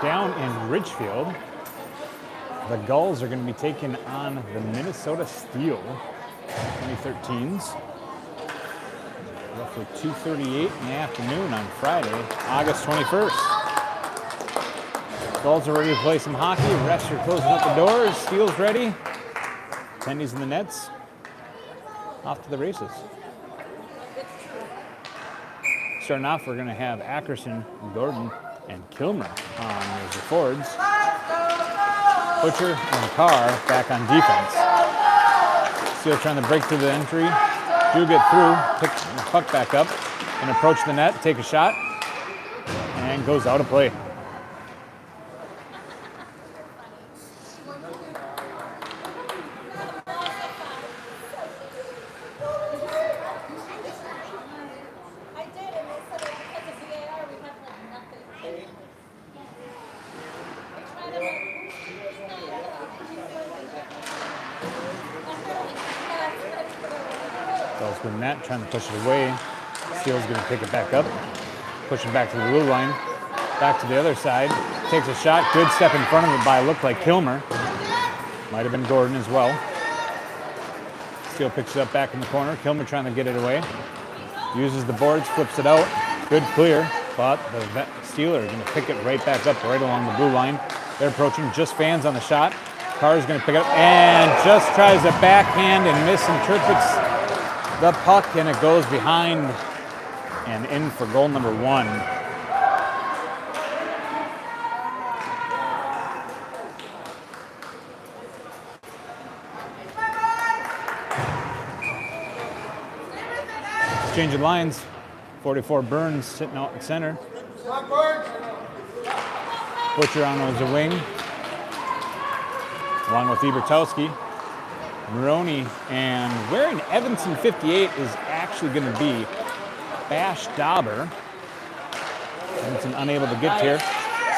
Down in Ridgefield, the Gulls are going to be taking on the Minnesota Steel 2013s. Roughly 2:38 in the afternoon on Friday, August 21st. Gulls are ready to play some hockey. Refs are closing up the doors. Steel's ready. Attendees in the nets. Off to the races. Starting off, we're going to have Ackerson, Gordon, and Kilmer on as the forwards. Butcher and Carr back on defense. Steel trying to break through the entry. Do get through, pick the puck back up, and approach the net, take a shot, and goes out of play. Gulls win that, trying to push it away. Steel's going to pick it back up, push it back to the blue line, back to the other side, takes a shot, good step in front of it by looked like Kilmer. Might have been Gordon as well. Steel picks it up back in the corner, Kilmer trying to get it away. Uses the boards, flips it out, good clear, but the Steel are going to pick it right back up, right along the blue line. They're approaching, just fans on the shot. Carr's going to pick it up and just tries a backhand and misinterprets the puck, and it goes behind and in for goal number 1. Change of lines. 44 Burns sitting out in center. Butcher on as a wing, along with Ebertowski. Maroney, and wearing Evanston 58 is actually going to be Bash Dauber. Evanston unable to get here.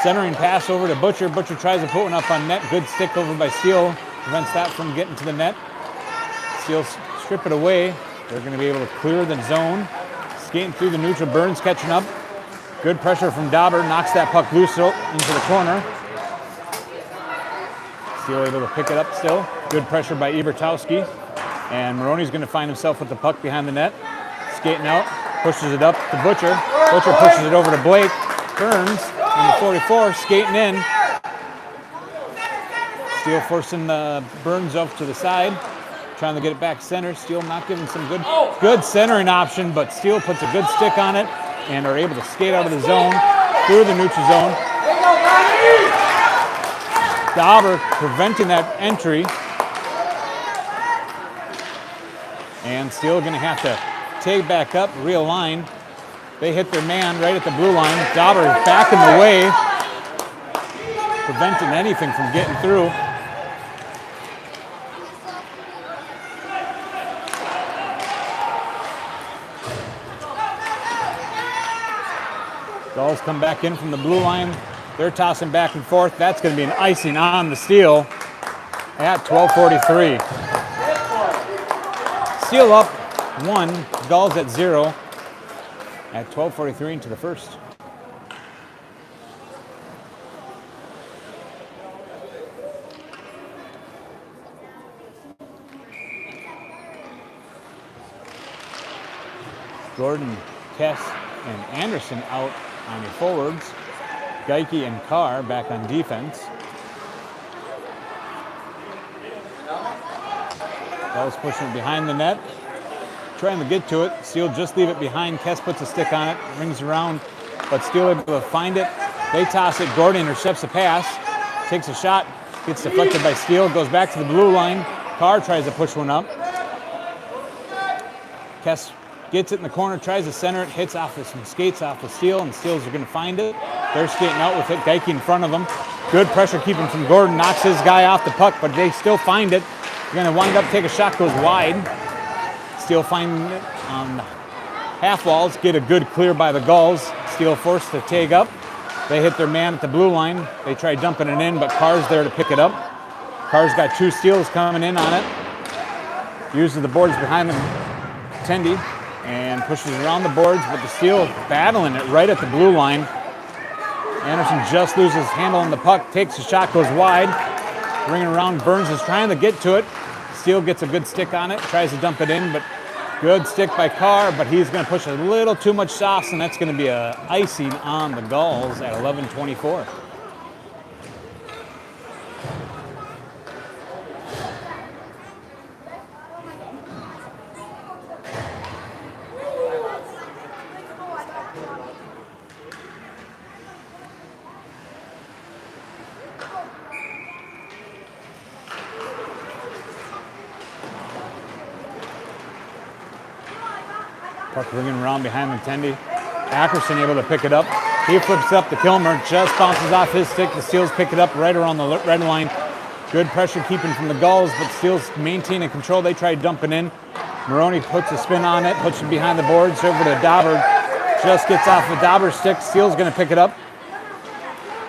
Centering pass over to Butcher. Butcher tries to put one up on net. Good stick over by Steel. Prevents that from getting to the net. Steel strip it away. They're going to be able to clear the zone. Skating through the neutral. Burns catching up. Good pressure from Dauber. Knocks that puck loose into the corner. Steel able to pick it up still. Good pressure by Ebertowski. And Maroney's going to find himself with the puck behind the net. Skating out, pushes it up to Butcher. Butcher pushes it over to Blake. Burns in the 44, skating in. Steel forcing Burns off to the side. Trying to get it back center. Steel not giving some good centering option, but Steel puts a good stick on it and are able to skate out of the zone, through the neutral zone. Dauber preventing that entry. And Steel going to have to take back up, realign. They hit their man right at the blue line. Dauber back in the way, preventing anything from getting through. Gulls come back in from the blue line. They're tossing back and forth. That's going to be an icing on the Steel at 12:43. Steel up 1, Gulls at 0 at 12:43 into the first. Gordon, Kess, and Anderson out on your forwards. Geike and Carr back on defense. Gulls pushing it behind the net, trying to get to it. Steele just leave it behind. Kess puts a stick on it, rings around, but Steele able to find it. They toss it. Gordon intercepts the pass, takes a shot, gets deflected by Steele, goes back to the blue line. Carr tries to push one up. Kess gets it in the corner, tries to center it, hits off some skates off of Steele, and Steele's are going to find it. They're skating out with it. Geike in front of them. Good pressure keeping from Gordon. Knocks his guy off the puck, but they still find it. They're going to wind up, take a shot, goes wide. Steele finding it on the half walls. Get a good clear by the Gulls. Steele forced to tag up. They hit their man at the blue line. They try dumping it in, but Carr's there to pick it up. Carr's got 2 steals coming in on it. Uses the boards behind them, Tendy, and pushes around the boards, but the Steele battling it right at the blue line. Anderson just loses handle on the puck, takes a shot, goes wide. Ringing around, Burns is trying to get to it. Steele gets a good stick on it, tries to dump it in, but good stick by Carr, but he's going to push a little too much sauce, and that's going to be a icing on the Gulls at 11:24. Puck ringing around behind Tendy. Ackerson able to pick it up. He flips up to Kilmer, just bounces off his stick. The Steels pick it up right around the red line. Good pressure keeping from the Gulls, but Steels maintaining control. They try dumping in. Maroney puts a spin on it, puts it behind the boards over to Dauber. Just gets off the Dauber stick. Steele's going to pick it up.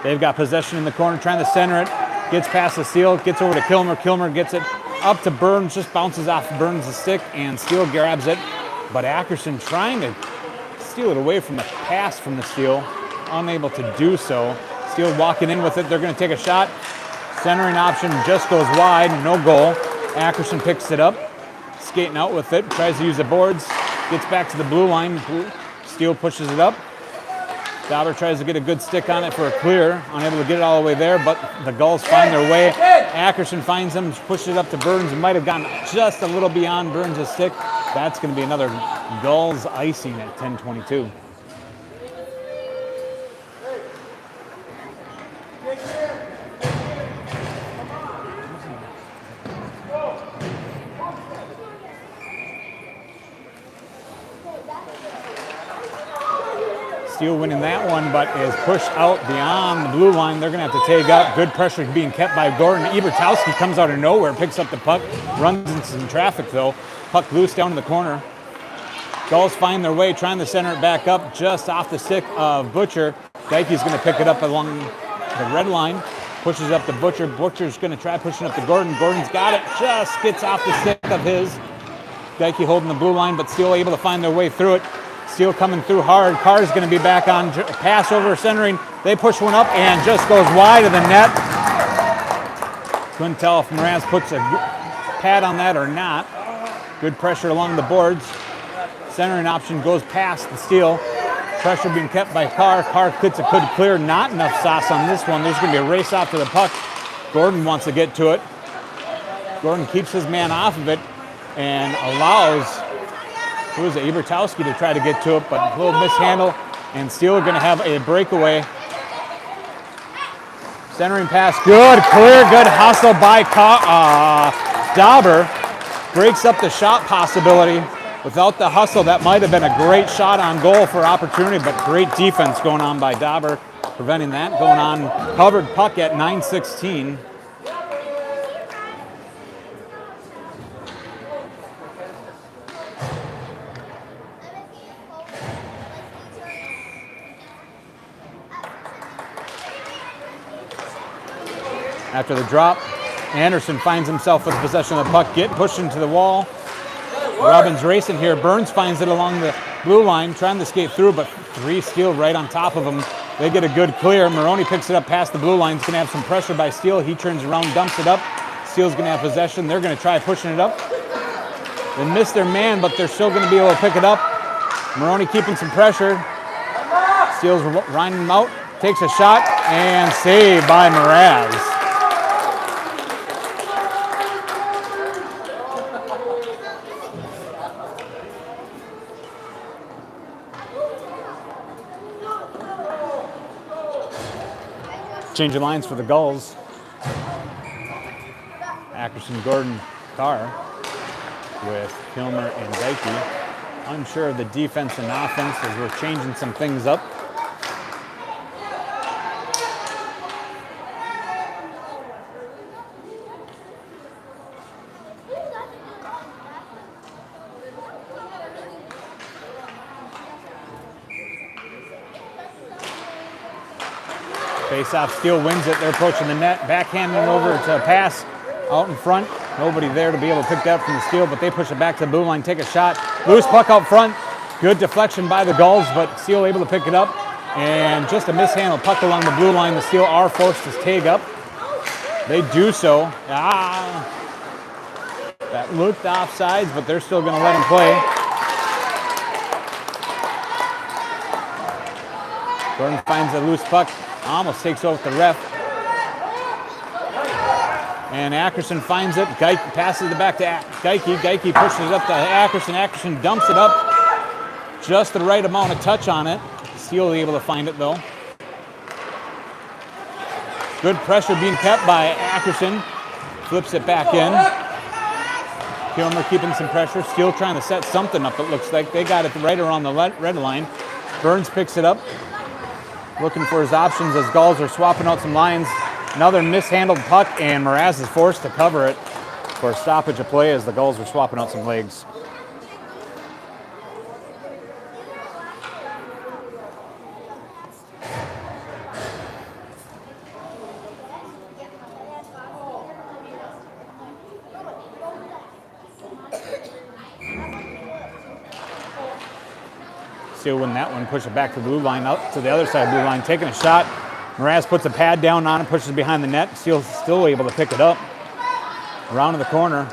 They've got possession in the corner, trying to center it. Gets past the Steele, gets over to Kilmer. Kilmer gets it up to Burns, just bounces off Burns' stick, and Steele grabs it. But Ackerson trying to steal it away from the pass from the Steele, unable to do so. Steele walking in with it. They're going to take a shot. Centering option just goes wide, no goal. Ackerson picks it up, skating out with it, tries to use the boards, gets back to the blue line. Steele pushes it up. Dauber tries to get a good stick on it for a clear, unable to get it all the way there, but the Gulls find their way. Ackerson finds him, pushes it up to Burns, might have gone just a little beyond Burns' stick. That's going to be another Gulls icing at 10:22. Steele winning that one, but is pushed out beyond the blue line. They're going to have to take up. Good pressure being kept by Gordon. Ebertowski comes out of nowhere, picks up the puck, runs into some traffic though. Puck loose down in the corner. Gulls find their way, trying to center it back up just off the stick of Butcher. Geike's going to pick it up along the red line. Pushes up to Butcher. Butcher's going to try pushing up to Gordon. Gordon's got it. Just gets off the stick of his. Geike holding the blue line, but still able to find their way through it. Steele coming through hard. Carr's going to be back on. Pass over centering. They push one up and just goes wide of the net. Couldn't tell if Moraz puts a pad on that or not. Good pressure along the boards. Centering option goes past the Steele. Pressure being kept by Carr. Carr gets a good clear. Not enough sauce on this one. There's going to be a race off to the puck. Gordon wants to get to it. Gordon keeps his man off of it and allows Ebertowski to try to get to it, but a little mishandle, and Steele going to have a breakaway. Centering pass, good, clear, good hustle by Dauber. Breaks up the shot possibility. Without the hustle, that might have been a great shot on goal for opportunity, but great defense going on by Dauber, preventing that going on. Covered puck at 9:16. After the drop, Anderson finds himself with possession of the puck, pushed into the wall. Robbins racing here. Burns finds it along the blue line, trying to skate through, but 3 Steele right on top of him. They get a good clear. Maroney picks it up past the blue line. He's going to have some pressure by Steele. He turns around, dumps it up. Steele's going to have possession. They're going to try pushing it up. They miss their man, but they're still going to be able to pick it up. Maroney keeping some pressure. Steele's riding him out, takes a shot, and saved by Moraz. Changing lines for the Gulls. Ackerson, Gordon, Carr with Kilmer and Geike. Unsure of the defense and offense as we're changing some things up. Face-off, Steele wins it. They're approaching the net. Backhanding over to a pass out in front. Nobody there to be able to pick that up from the Steele, but they push it back to the blue line, take a shot. Loose puck out front. Good deflection by the Gulls, but Steele able to pick it up. And just a mishandled puck along the blue line. The Steele are forced to tag up. They do so. That looked offsides, but they're still going to let him play. Gordon finds a loose puck. Almost takes over the ref. And Ackerson finds it. Geike passes it back to Geike. Geike pushes it up to Ackerson. Ackerson dumps it up. Just the right amount of touch on it. Steele able to find it though. Good pressure being kept by Ackerson. Flips it back in. Kilmer keeping some pressure. Steele trying to set something up, it looks like. They got it right around the red line. Burns picks it up. Looking for his options as Gulls are swapping out some lines. Another mishandled puck, and Mraz is forced to cover it for a stoppage of play as the Gulls are swapping out some legs. Steele win that one, push it back to the blue line, out to the other side of the blue line, taking a shot. Mraz puts a pad down on it, pushes behind the net. Steele's still able to pick it up. Around to the corner.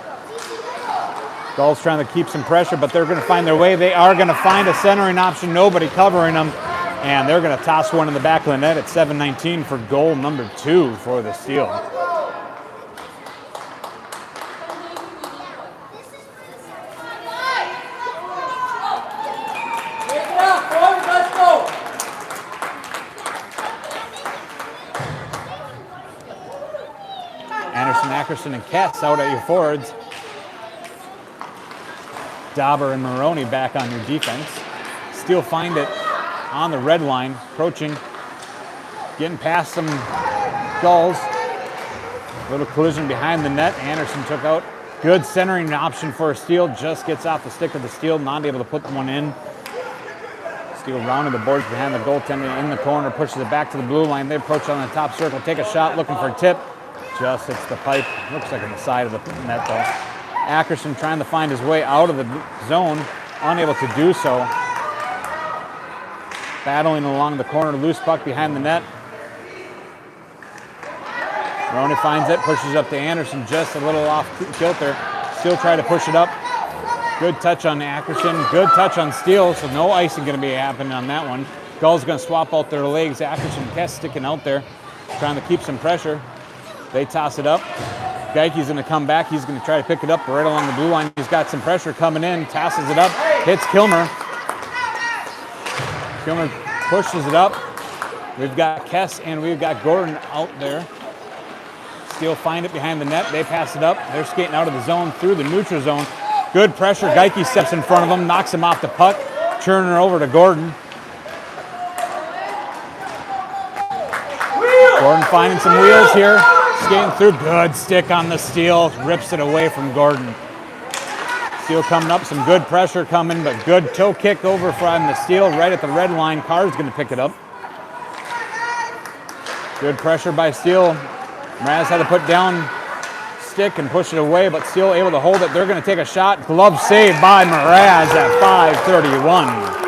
Gulls trying to keep some pressure, but they're going to find their way. They are going to find a centering option, nobody covering them. And they're going to toss one in the back of the net at 7:19 for goal number 2 for the Steele. Ackerson and Katz out at your forwards. Dauber and Maroney back on your defense. Steele find it on the red line, approaching, getting past some Gulls. Little collision behind the net. Anderson took out. Good centering option for Steele. Just gets off the stick of the Steele, not able to put one in. Steele rounded the boards behind the goaltender in the corner, pushes it back to the blue line. They approach on the top circle, take a shot, looking for a tip. Just hits the pipe. Looks like on the side of the net though. Ackerson trying to find his way out of the zone, unable to do so. Battling along the corner, loose puck behind the net. Maroney finds it, pushes up to Anderson, just a little off kilter. Steele try to push it up. Good touch on Ackerson, good touch on Steele, so no icing going to be happening on that one. Gulls going to swap out their legs. Ackerson Kess sticking out there, trying to keep some pressure. They toss it up. Geike's going to come back. He's going to try to pick it up right along the blue line. He's got some pressure coming in. Tosses it up. Hits Kilmer. Kilmer pushes it up. We've got Kess and we've got Gordon out there. Steele find it behind the net. They pass it up. They're skating out of the zone through the neutral zone. Good pressure. Geike steps in front of him, knocks him off the puck. Turning her over to Gordon. Gordon finding some wheels here. Skating through, good stick on the Steele, rips it away from Gordon. Steele coming up, some good pressure coming, but good toe kick over from the Steele right at the red line. Carr's going to pick it up. Good pressure by Steele. Mraz had to put down stick and push it away, but Steele able to hold it. They're going to take a shot. Glove saved by Mraz at 5:31.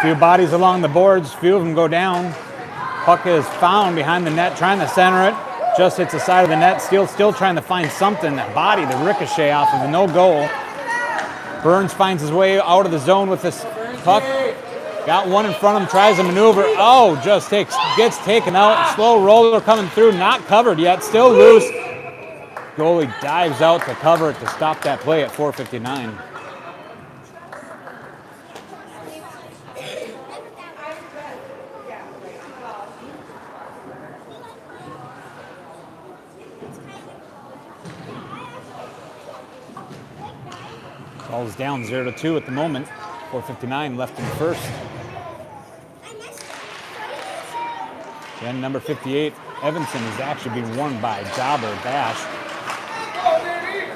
Few bodies along the boards, few of them go down. Puck is found behind the net, trying to center it. just hits the side of the net. Steele still trying to find something, that body, the ricochet off of the no goal. Burns finds his way out of the zone with this puck. Got one in front of him, tries a maneuver. Oh, just gets taken out. Slow roller coming through, not covered yet, still loose. Goalie dives out to cover it to stop that play at 4:59. Ball's down 0-2 at the moment. 4:59 left in the first. Then number 58, Evanson, is actually being worn by Jobber Bash.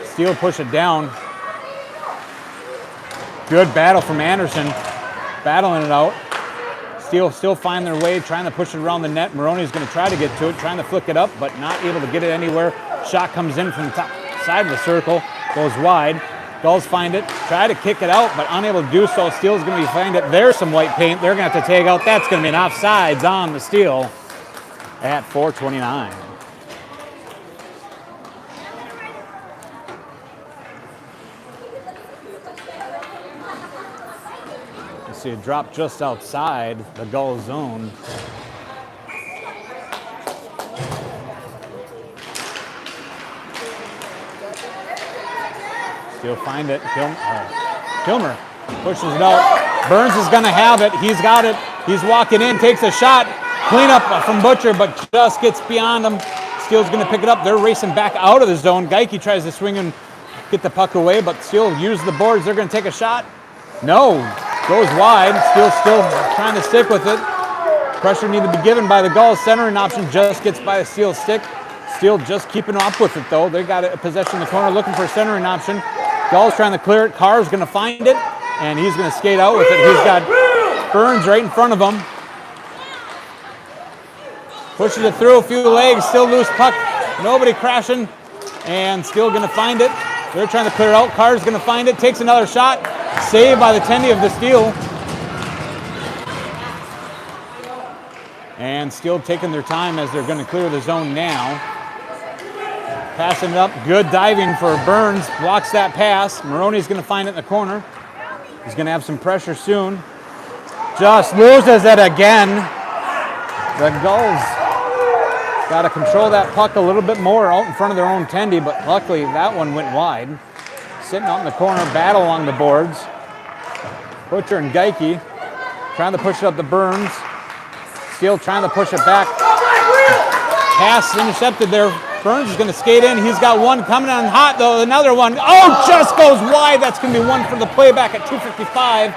Steele push it down. Good battle from Anderson, battling it out. Steele still find their way, trying to push it around the net. Maroney's going to try to get to it, trying to flick it up, but not able to get it anywhere. Shot comes in from the top side of the circle, goes wide. Gulls find it, try to kick it out, but unable to do so. Steele's going to find it. There's some white paint. They're going to have to take out. That's going to be an offsides on the Steele at 4:29. You see a drop just outside the Gull zone. Steele find it. Kilmer pushes it out. Burns is going to have it. He's got it. He's walking in, takes a shot. Cleanup from Butcher, but just gets beyond him. Steele's going to pick it up. They're racing back out of the zone. Geike tries to swing and get the puck away, but Steele uses the boards. They're going to take a shot. No. Goes wide. Steele still trying to stick with it. Pressure needed to be given by the Gulls. Centering option just gets by the Steele stick. Steele just keeping up with it, though. They got a possession in the corner looking for a centering option. Gulls trying to clear it. Carr's going to find it, and he's going to skate out with it. He's got Burns right in front of him. Pushes it through a few legs, still loose puck. Nobody crashing, and still going to find it. They're trying to clear it out. Carr's going to find it, takes another shot. Saved by the tendy of the Steele. And Steele taking their time as they're going to clear the zone now. Passing it up, good diving for Burns, blocks that pass. Maroney's going to find it in the corner. He's going to have some pressure soon. Just loses it again. The Gulls got to control that puck a little bit more out in front of their own tendy, but luckily that one went wide. Sitting out in the corner, battle along the boards. Butcher and Geike trying to push it up to Burns. Steele trying to push it back. Pass intercepted there. Burns is going to skate in. He's got one coming on hot, though. Another one. Oh, just goes wide. That's going to be one for the playback at 2:55.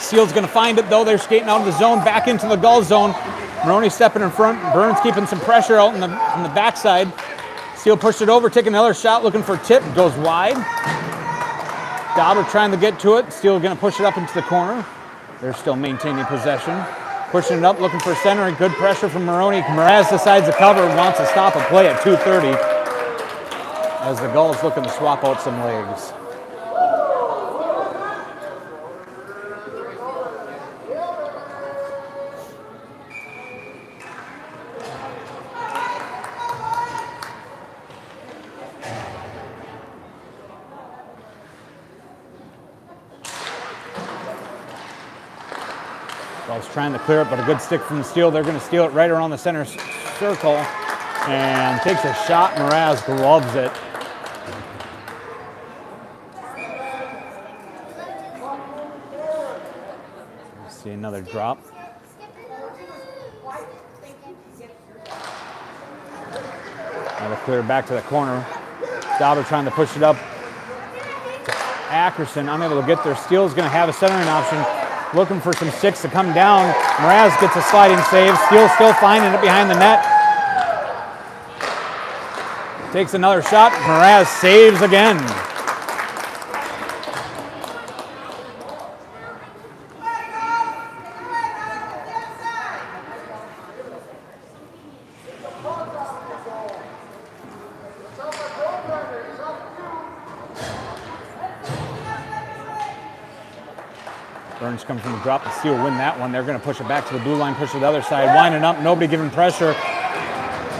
Steele's going to find it, though. They're skating out of the zone, back into the Gull zone. Maroney stepping in front. Burns keeping some pressure out in the backside. Steele pushed it over, taking another shot, looking for a tip. Goes wide. Dauber trying to get to it. Steele going to push it up into the corner. They're still maintaining possession. Pushing it up, looking for center. Good pressure from Maroney. Mraz decides to cover, wants to stop a play at 2:30 as the Gulls looking to swap out some legs. Gulls trying to clear it, but a good stick from the Steele. They're going to steal it right around the center circle and takes a shot. Mraz gloves it. See another drop. Another clear back to the corner. Dauber trying to push it up. Ackerson unable to get there. Steele's going to have a centering option. Looking for some sticks to come down. Mraz gets a sliding save. Steele still finding it behind the net. Takes another shot. Mraz saves again. Burns come from the drop. The Steele win that one. They're going to push it back to the blue line, push it to the other side, winding up. Nobody giving pressure.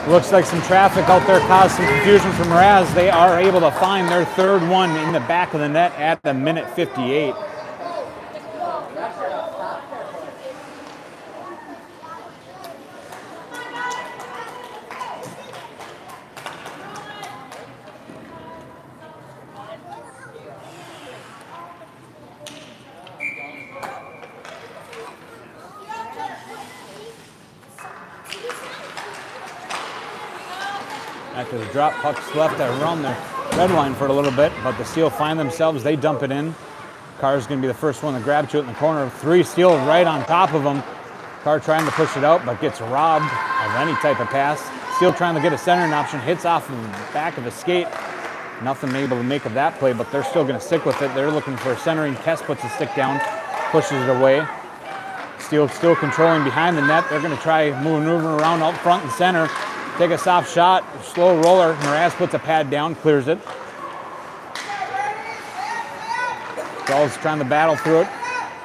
Looks like some traffic out there caused some confusion for Mraz. They are able to find their third one in the back of the net at the minute 58. After the drop, puck's left around the red line for a little bit, but the Steel find themselves. They dump it in. Carr's going to be the first one to grab to it in the corner. 3 Steel right on top of them. Carr trying to push it out, but gets robbed of any type of pass. Steel trying to get a centering option, hits off the back of the skate. Nothing able to make of that play, but they're still going to stick with it. They're looking for a centering. Kess puts a stick down, pushes it away. Steel still controlling behind the net. They're going to try moving around out front and center. Take a soft shot, slow roller. Mraz puts a pad down, clears it. Gulls trying to battle through it.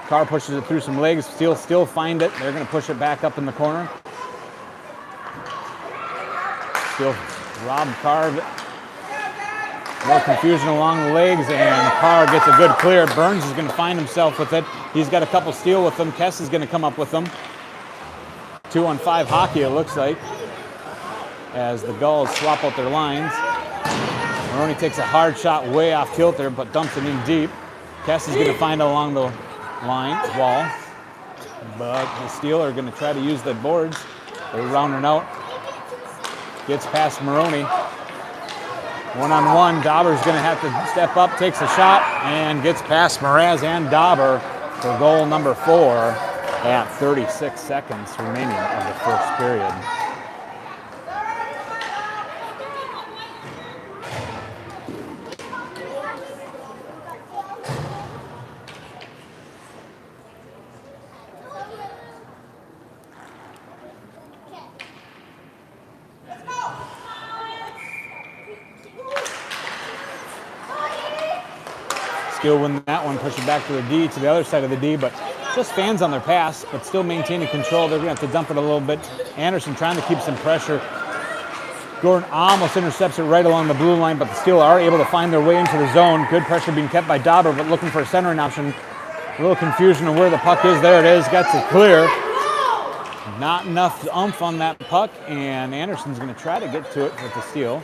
Carr pushes it through some legs. Steel still find it. They're going to push it back up in the corner. Steel robbed Carr. More confusion along the legs, and Carr gets a good clear. Burns is going to find himself with it. He's got a couple Steel with him. Kess is going to come up with them. 2-on-5 hockey, it looks like, as the Gulls swap out their lines. Maroney takes a hard shot way off kilter, but dumps it in deep. Kess is going to find it along the wall, but the Steel are going to try to use the boards. They're rounding out. Gets past Maroney. 1-on-1, Dauber's going to have to step up, takes a shot, and gets past Mraz and Dauber for goal number 4 at 36 seconds remaining of the first period. Steel win that one, push it back to the D, to the other side of the D, but just fans on their pass, but still maintaining control. They're going to have to dump it a little bit. Anderson trying to keep some pressure. Gordon almost intercepts it right along the blue line, but the Steel are able to find their way into the zone. Good pressure being kept by Dauber, but looking for a centering option. A little confusion of where the puck is. There it is, gets it clear. Not enough oomph on that puck, and Anderson's going to try to get to it with the Steel.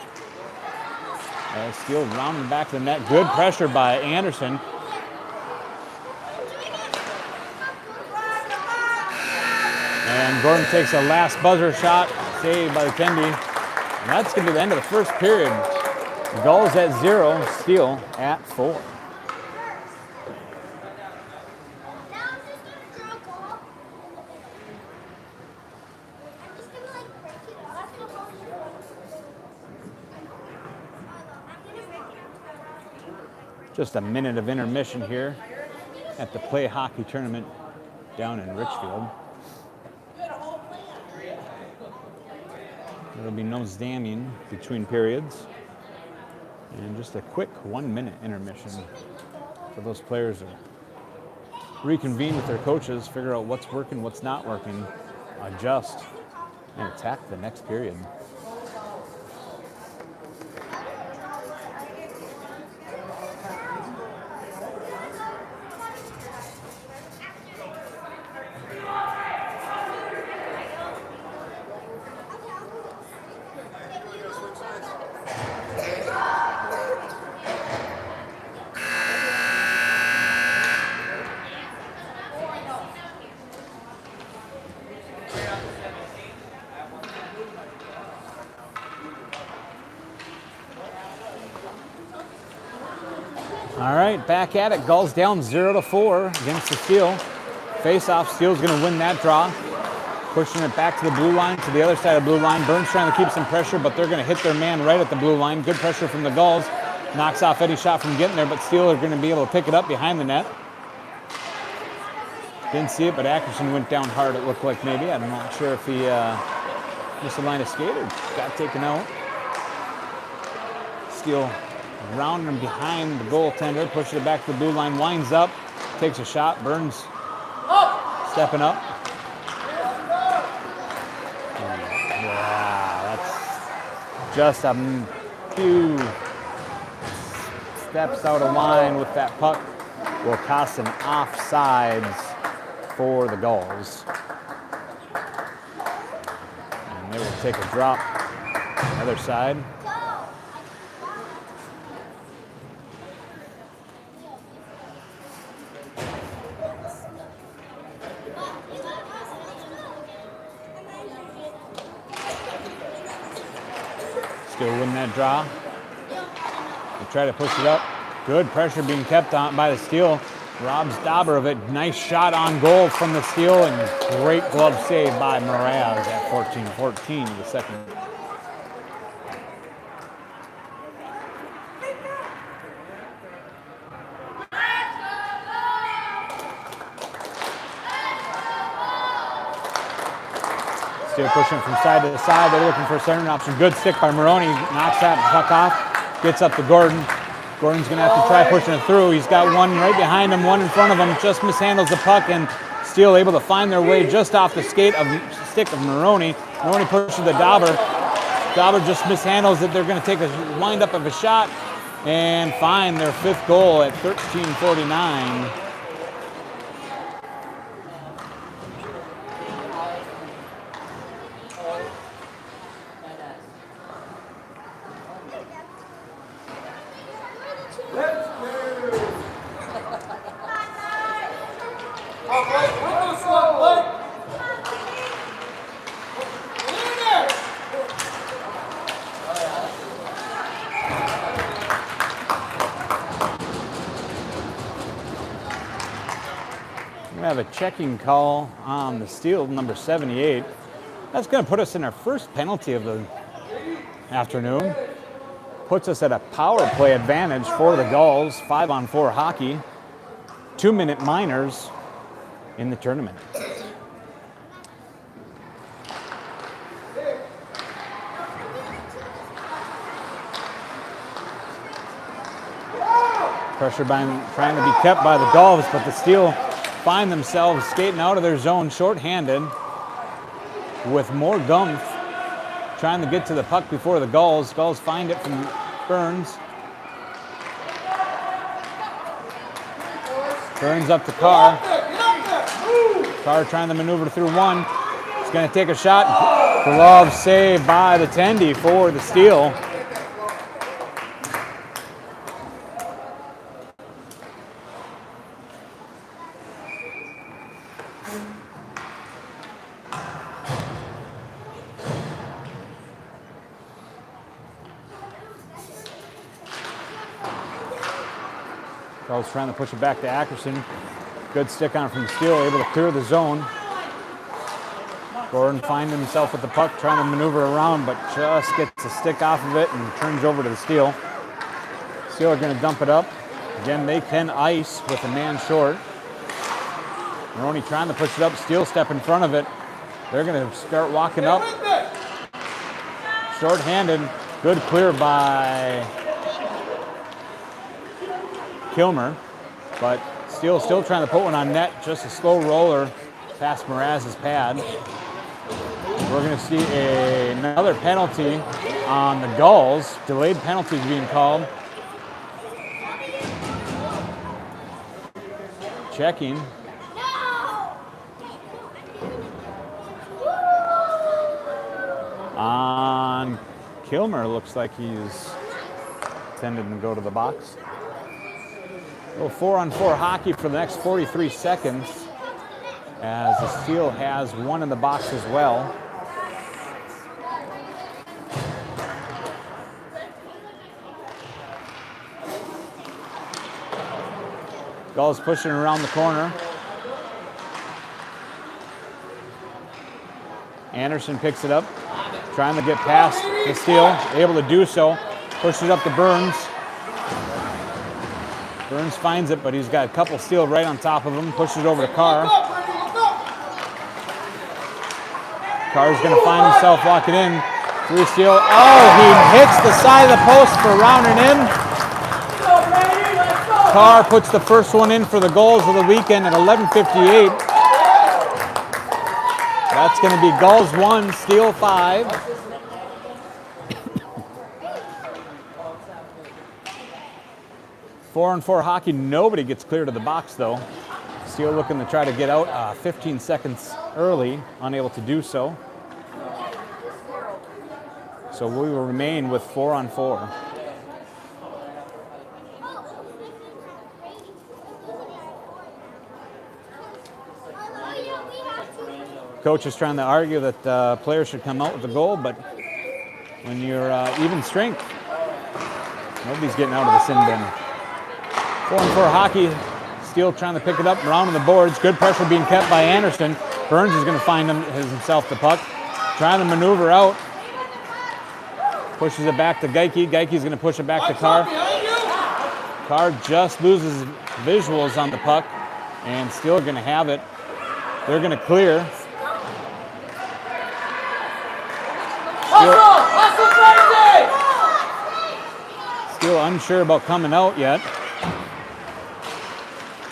Steel rounding back the net. Good pressure by Anderson. And Gordon takes a last buzzer shot, saved by the Kendi. And that's going to be the end of the first period. Gulls at 0, Steel at 4. Just a minute of intermission here at the Play Hockey Tournament down in Richfield. There'll be no standing between periods. And just a quick 1-minute intermission for those players to reconvene with their coaches, figure out what's working, what's not working, adjust, and attack the next period. All right, back at it. Gulls down 0-4 against the Steel. Face-off, Steel's going to win that draw. Pushing it back to the blue line, to the other side of the blue line. Burns trying to keep some pressure, but they're going to hit their man right at the blue line. Good pressure from the Gulls. Knocks off any shot from getting there, but Steel are going to be able to pick it up behind the net. Didn't see it, but Ackerson went down hard, it looked like maybe. I'm not sure if he missed the line of skate or got taken out. Steel rounding him behind the goaltender, pushes it back to the blue line, winds up, takes a shot. Burns stepping up. Yeah, that's just a few steps out of line with that puck will cost an offsides for the Gulls. And they will take a drop on the other side. Still win that draw. They try to push it up. Good pressure being kept on by the Steel. Robs Dauber of it. Nice shot on goal from the Steel, and great glove save by Mraz at 14-14 in the second. Steel pushing from side to side. They're looking for a center option. Good stick by Maroney. Knocks that puck off. Gets up to Gordon. Gordon's going to have to try pushing it through. He's got one right behind him, one in front of him. Just mishandles the puck, and Steel able to find their way just off the stick of Maroney. Maroney pushes the Dauber. Dauber just mishandles it. They're going to take a wind up of a shot and find their fifth goal at 13:49. We have a checking call on the Steel, number 78. That's going to put us in our first penalty of the afternoon. Puts us at a power play advantage for the Gulls. 5-on-4 hockey. 2-minute minors in the tournament. Pressure trying to be kept by the Gulls, but the Steel find themselves skating out of their zone shorthanded with more gumph, trying to get to the puck before the Gulls. Gulls find it from Burns. Burns up to Carr. Carr trying to maneuver through one. He's going to take a shot. Glove save by the Tendy for the Steel. Gulls trying to push it back to Ackerson. Good stick on from the Steel, able to clear the zone. Gordon finds himself with the puck, trying to maneuver around, but just gets a stick off of it and turns over to the Steel. Steel are going to dump it up. Again, they can ice with a man short. Maroney trying to push it up. Steel step in front of it. They're going to start walking up. Short-handed. Good clear by Kilmer, but Steel still trying to put one on net. Just a slow roller past Mraz's pad. We're going to see another penalty on the Gulls. Delayed penalties being called. Checking. On Kilmer, looks like he's intending to go to the box. A little 4-on-4 hockey for the next 43 seconds as the Steel has one in the box as well. Gulls pushing around the corner. Anderson picks it up, trying to get past the Steel, able to do so. Pushes it up to Burns. Burns finds it, but he's got a couple Steel right on top of him. Pushes it over to Carr. Carr's going to find himself walking in. 3 Steel. Oh, he hits the side of the post for rounding in. Carr puts the first one in for the Gulls of the weekend at 11:58. That's going to be Gulls 1, Steel 5. 4-on-4 hockey. Nobody gets clear to the box, though. Steele looking to try to get out 15 seconds early, unable to do so. So we will remain with 4-on-4. Coach is trying to argue that players should come out with the goal, but when you're even strength, nobody's getting out of the sin bin. 4-on-4 hockey. Steele trying to pick it up around on the boards. Good pressure being kept by Anderson. Burns is going to find himself the puck. Trying to maneuver out. Pushes it back to Geike. Geike's going to push it back to Carr. Carr just loses visuals on the puck, and Steele going to have it. They're going to clear. Steele unsure about coming out yet.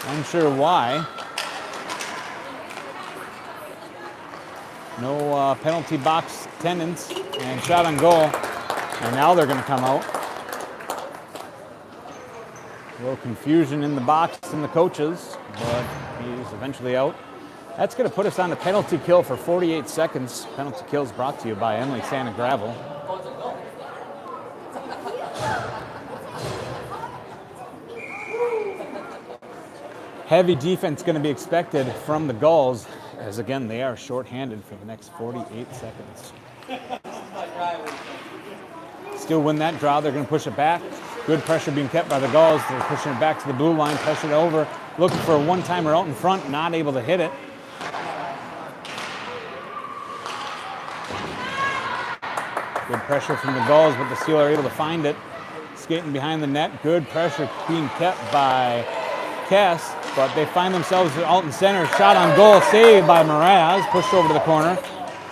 Unsure why. No penalty box attendance and shot on goal. And now they're going to come out. A little confusion in the box and the coaches, but he's eventually out. That's going to put us on a penalty kill for 48 seconds. Penalty kills brought to you by Emily Sand and Gravel. Heavy defense going to be expected from the Gulls, as again they are shorthanded for the next 48 seconds. Still win that draw. They're going to push it back. Good pressure being kept by the Gulls. They're pushing it back to the blue line, pushing it over, looking for a one-timer out in front, not able to hit it. Good pressure from the Gulls, but the Steel are able to find it. Skating behind the net. Good pressure being kept by Kess, but they find themselves out in center. Shot on goal, saved by Mraz. Pushed over to the corner.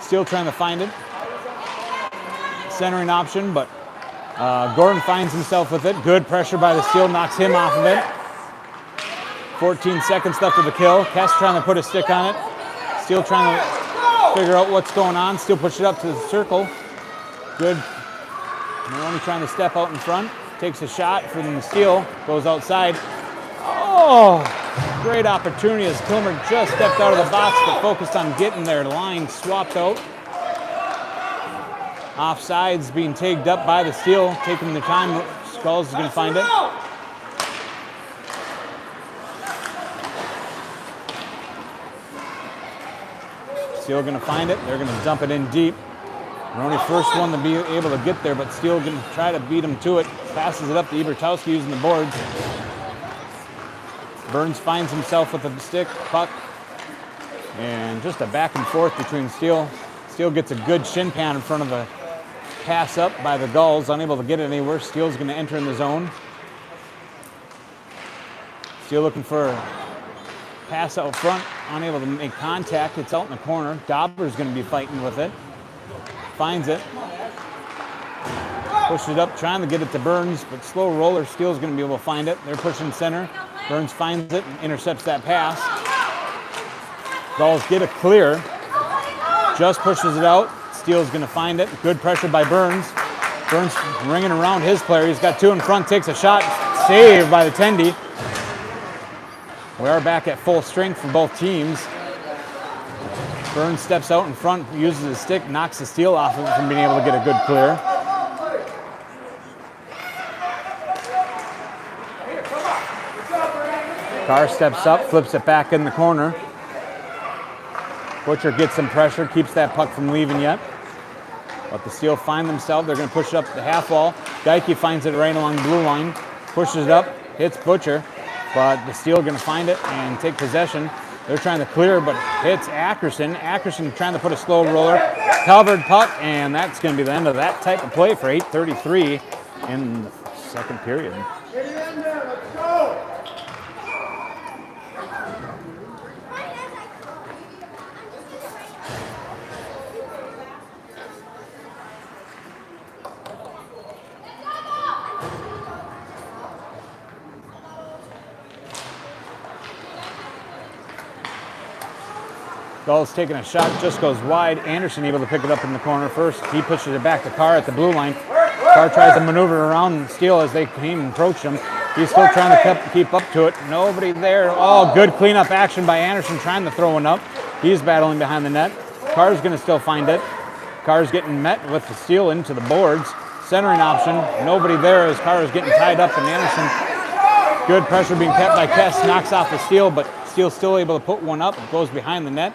Steel trying to find it. Centering option, but Gordon finds himself with it. Good pressure by the Steel, knocks him off of it. 14 seconds left of the kill. Kess trying to put a stick on it. Steel trying to figure out what's going on. Steel push it up to the circle. Good. Maloney trying to step out in front. Takes a shot from the Steel. Goes outside. Oh, great opportunity as Kilmer just stepped out of the box, but focused on getting their line swapped out. Offsides being tagged up by the Steel, taking the time. Skulls is going to find it. Steel going to find it. They're going to dump it in deep. They're only first one to be able to get there, but Steel going to try to beat him to it. Passes it up to Ebertowski using the boards. Burns finds himself with a stick, puck, and just a back and forth between Steel. Steel gets a good shin pad in front of a pass up by the Gulls, unable to get it anywhere. Steel's going to enter in the zone. Steel looking for a pass out front, unable to make contact. It's out in the corner. Dauber's going to be fighting with it. Finds it. Pushed it up, trying to get it to Burns, but slow roller. Steel's going to be able to find it. They're pushing center. Burns finds it and intercepts that pass. Gulls get a clear. Just pushes it out. Steele's going to find it. Good pressure by Burns. Burns ringing around his player. He's got two in front, takes a shot. Saved by the Tendy. We are back at full strength for both teams. Burns steps out in front, uses his stick, knocks the Steel off of it from being able to get a good clear. Carr steps up, flips it back in the corner. Butcher gets some pressure, keeps that puck from leaving yet. But the Steel find themselves. They're going to push it up the half wall. Geike finds it right along the blue line. Pushes it up, hits Butcher. But the Steel going to find it and take possession. They're trying to clear, but hits Ackerson. Ackerson trying to put a slow roller. Covered puck, and that's going to be the end of that type of play for 8:33 in the second period. Get it in there, let's go! Gulls taking a shot, just goes wide. Anderson able to pick it up in the corner first. He pushes it back to Carr at the blue line. Carr tries to maneuver around Steel as they came and approach him. He's still trying to keep up to it. Nobody there. Oh, good cleanup action by Anderson trying to throw one up. He's battling behind the net. Carr's going to still find it. Carr's getting met with the steal into the boards. Centering option. Nobody there as Carr is getting tied up, and Anderson. Good pressure being kept by Kess. Knocks off the steal, but Steele's still able to put one up. It goes behind the net,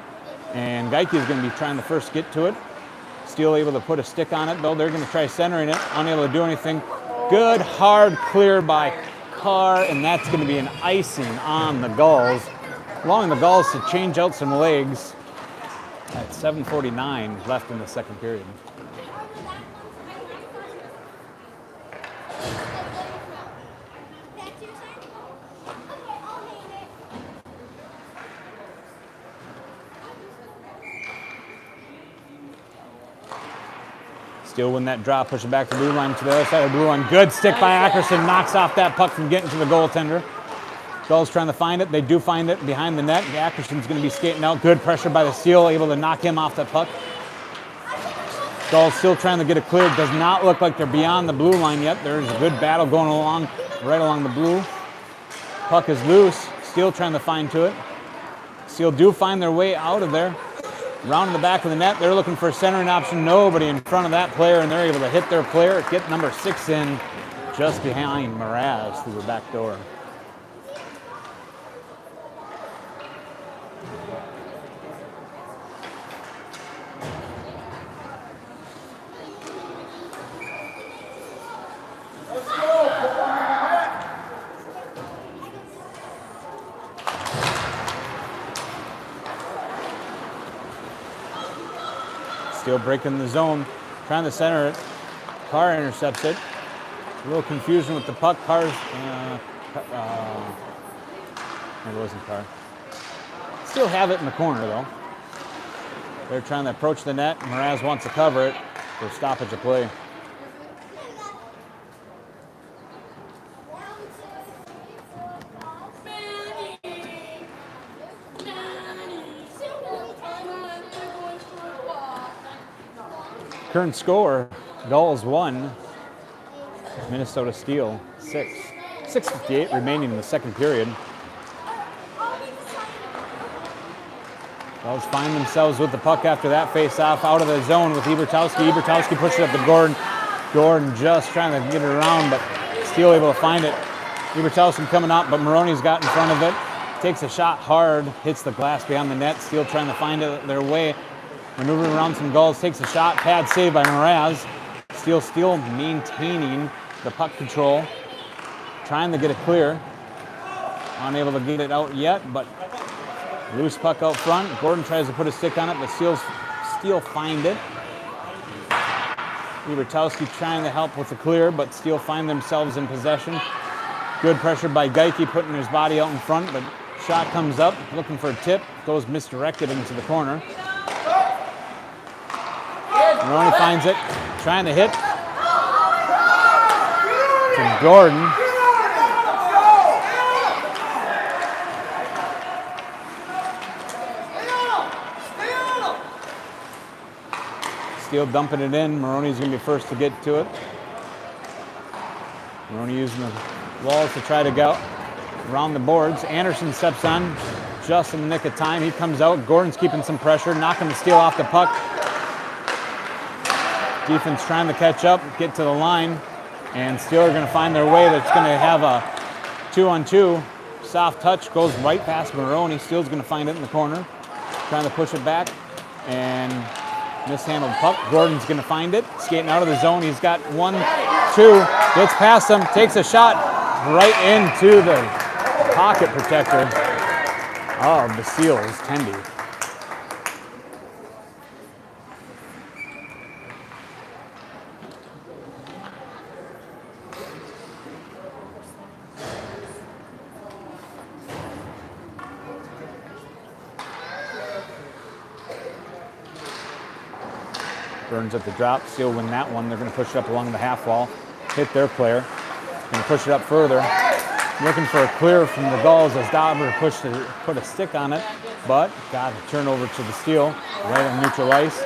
and Geike is going to be trying to first get to it. Steele able to put a stick on it, though. They're going to try centering it. Unable to do anything. Good, hard clear by Carr, and that's going to be an icing on the Gulls. Allowing the Gulls to change out some legs at 7:49 left in the second period. Steele win that drop, push it back to blue line to the other side of the blue line. Good stick by Ackerson, knocks off that puck from getting to the goaltender. Gulls trying to find it. They do find it behind the net. Ackerson's going to be skating out. Good pressure by the Steele, able to knock him off the puck. Gulls still trying to get it cleared. Does not look like they're beyond the blue line yet. There's a good battle going along, right along the blue. Puck is loose. Steele trying to find to it. Steele do find their way out of there. Round the back of the net, they're looking for a centering option. Nobody in front of that player, and they're able to hit their player. Get number 6 in just behind Mraz through the back door. Steele breaking the zone, trying to center it. Carr intercepts it. A little confusion with the puck. Carr's, it wasn't Carr. Still have it in the corner though. They're trying to approach the net. Mraz wants to cover it for stoppage of play. Current score, Gulls 1, Minnesota Steel 6. 6:58 remaining in the second period. Gulls find themselves with the puck after that face-off out of the zone with Ebertowski. Ebertowski pushes it up to Gordon. Gordon just trying to get it around, but Steel able to find it. Ebertowski coming up, but Maroney's got in front of it. Takes a shot hard, hits the glass behind the net. Steel trying to find their way. Maneuvering around some Gulls, takes a shot, pad save by Mraz. Steel still maintaining the puck control, trying to get it clear. Unable to get it out yet, but loose puck out front. Gordon tries to put a stick on it, but Steel find it. Ebertowski trying to help with the clear, but Steel find themselves in possession. Good pressure by Geike, putting his body out in front, but shot comes up, looking for a tip, goes misdirected into the corner. Maroney finds it, trying to hit to Gordon. Steel dumping it in. Maroney's going to be first to get to it. Maroney using the walls to try to go around the boards. Anderson steps on just in the nick of time. He comes out. Gordon's keeping some pressure, knocking the Steel off the puck. Defense trying to catch up, get to the line, and Steel are going to find their way. That's going to have a 2-on-2. Soft touch goes right past Maroney. Steel's going to find it in the corner, trying to push it back, and mishandled puck. Gordon's going to find it, skating out of the zone. He's got 1, 2, gets past him, takes a shot right into the pocket protector of the Seals, Tendy. Burns at the drop. Steel win that one. They're going to push it up along the half wall, hit their player, and push it up further. Looking for a clear from the Gulls as Dauber put a stick on it, but got a turnover to the Steel right on neutral ice.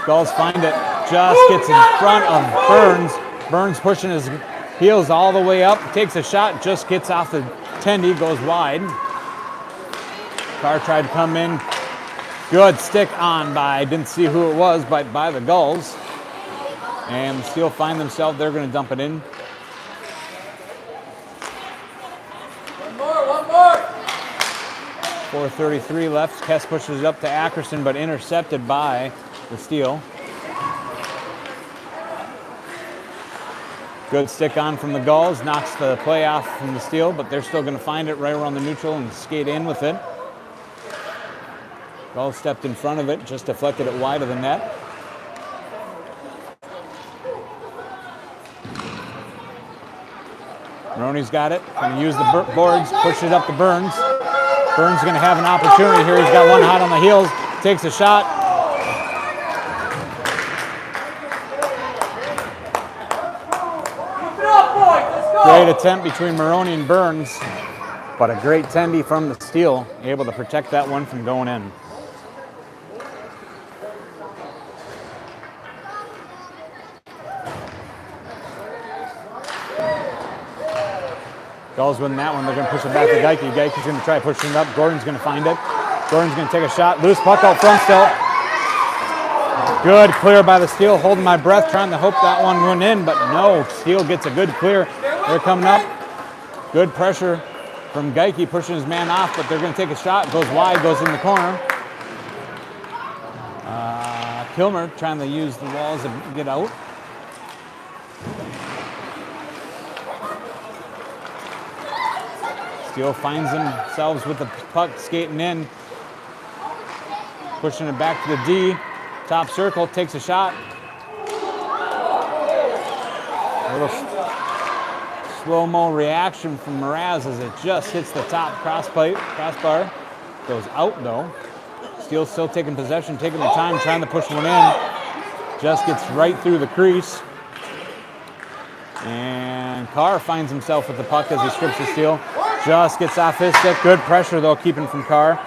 Gulls find it, just gets in front of Burns. Burns pushing his Heels all the way up, takes a shot, just gets off the tendy, goes wide. Carr tried to come in. Good stick on by, didn't see who it was, but by the Gulls. And Steel find themselves, they're going to dump it in. One more. 4:33 left. Kess pushes it up to Ackerson, but intercepted by the Steel. Good stick on from the Gulls, knocks the play off from the Steel, but they're still going to find it right around the neutral and skate in with it. Gulls stepped in front of it, just deflected it wide of the net. Maroney's got it, going to use the boards, push it up to Burns. Burns going to have an opportunity here. He's got one hot on the heels, takes a shot. Great attempt between Maroney and Burns, but a great tendy from the Steel, able to protect that one from going in. Gulls win that one. They're going to push it back to Geike. Geike's going to try pushing it up. Gordon's going to find it. Gordon's going to take a shot. Loose puck out front still. Good clear by the Steel. Holding my breath, trying to hope that one went in, but no. Steel gets a good clear. They're coming up. Good pressure from Geike, pushing his man off, but they're going to take a shot. Goes wide, goes in the corner. Kilmer trying to use the walls to get out. Steel finds themselves with the puck skating in. Pushing it back to the D. Top circle, takes a shot. A little slow-mo reaction from Mraz as it just hits the top crossbar. Goes out though. Steel still taking possession, taking the time, trying to push one in. Just gets right through the crease. And Carr finds himself with the puck as he strips the Steel. Just gets off his stick. Good pressure though, keeping from Carr.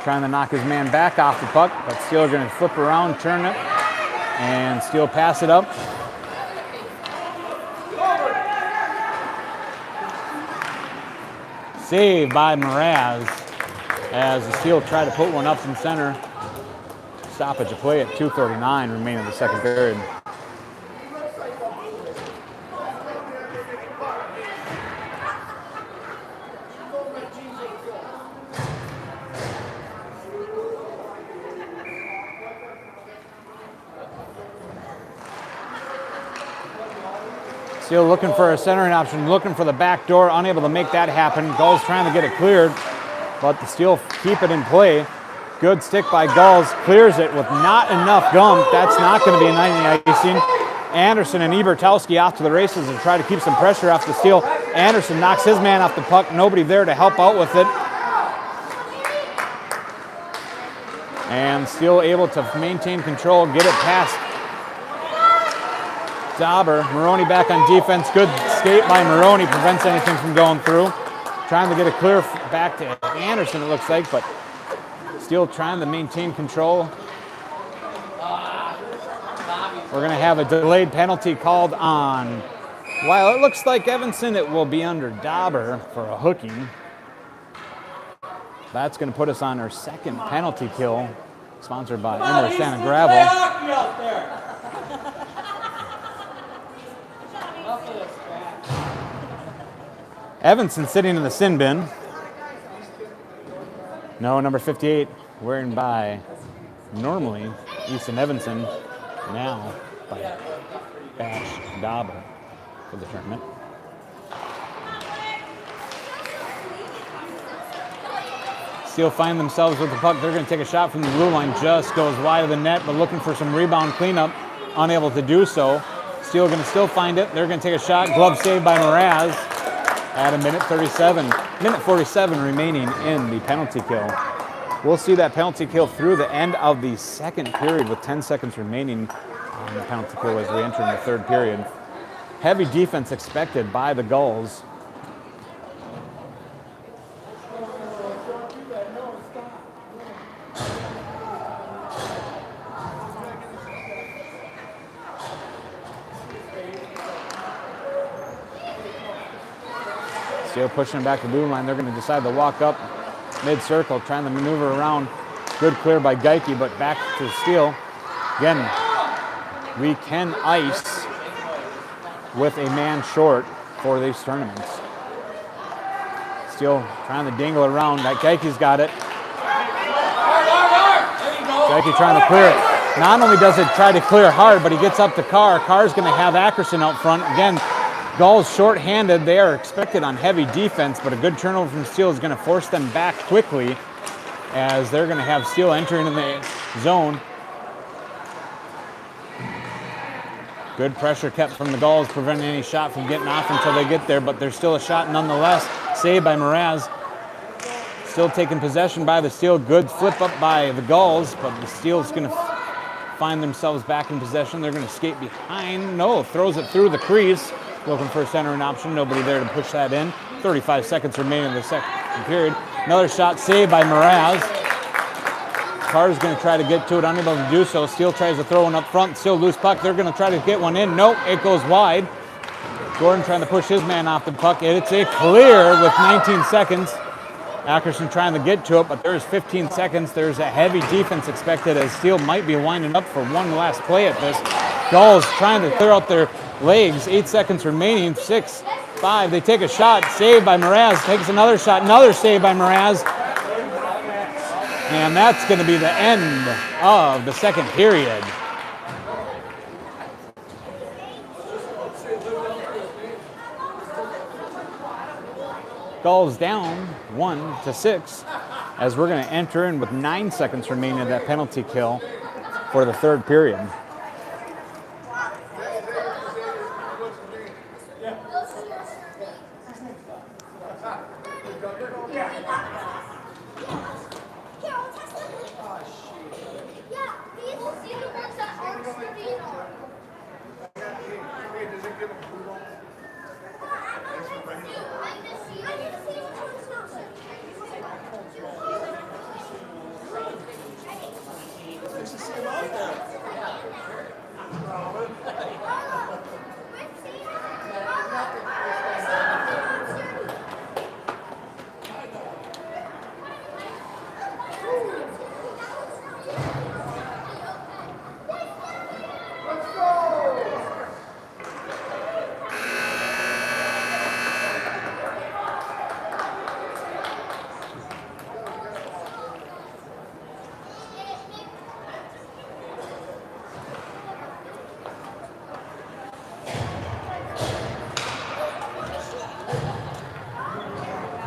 Trying to knock his man back off the puck, but Steel are going to flip around, turn it, and Steel pass it up. Saved by Mraz as the Steel try to put one up in center. Stoppage of play at 2:39 remaining in the second period. Steel looking for a centering option, looking for the back door, unable to make that happen. Gulls trying to get it cleared, but the Steel keep it in play. Good stick by Gulls, clears it with not enough gump. That's not going to be a 90 icing. Anderson and Ebertowski off to the races to try to keep some pressure off the Steel. Anderson knocks his man off the puck, nobody there to help out with it. And Steel able to maintain control, get it past Dauber. Maroney back on defense. Good skate by Maroney. Prevents anything from going through. Trying to get a clear back to Anderson, it looks like, but Steel trying to maintain control. We're going to have a delayed penalty called on. While it looks like Evanson, it will be under Dauber for a hooking. That's going to put us on our second penalty kill, sponsored by Emmer Sand and Gravel. Evanson sitting in the sin bin. No, number 58, wearing by normally Easton Evanson, now by Bash Dauber for the tournament. Steel find themselves with the puck. They're going to take a shot from the blue line. Just goes wide of the net, but looking for some rebound cleanup. Unable to do so. Steel going to still find it. They're going to take a shot. Glove saved by Mraz at a minute 37. Minute 47 remaining in the penalty kill. We'll see that penalty kill through the end of the second period with 10 seconds remaining on the penalty kill as we enter in the third period. Heavy defense expected by the Gulls. Steele pushing it back to the blue line. They're going to decide to walk up mid-circle, trying to maneuver around. Good clear by Geike, but back to Steele. Again, we can ice with a man short for these tournaments. Steele trying to dangle around. Geike's got it. Geike trying to clear it. Not only does it try to clear hard, but he gets up to Carr. Carr's going to have Ackerson out front. Again, Gulls short-handed. They are expected on heavy defense, but a good turnover from Steele is going to force them back quickly as they're going to have Steele entering in the zone. Good pressure kept from the Gulls, preventing any shot from getting off until they get there, but there's still a shot nonetheless. Saved by Mraz. Still taking possession by the Steele. Good flip up by the Gulls, but the Steele's going to find themselves back in possession. They're going to skate behind. No, throws it through the crease. Looking for a centering option. Nobody there to push that in. 35 seconds remaining in the second period. Another shot saved by Mraz. Carr's going to try to get to it, unable to do so. Steele tries to throw one up front. Still loose puck. They're going to try to get one in. Nope, it goes wide. Gordon trying to push his man off the puck. It's a clear with 19 seconds. Ackerson trying to get to it, but there's 15 seconds. There's a heavy defense expected as Steele might be winding up for one last play at this. Gulls trying to clear out their legs. 8 seconds remaining. 6, 5. They take a shot. Saved by Mraz. Takes another shot. Another save by Mraz. And that's going to be the end of the second period. Gulls down 1-6 as we're going to enter in with 9 seconds remaining of that penalty kill for the third period.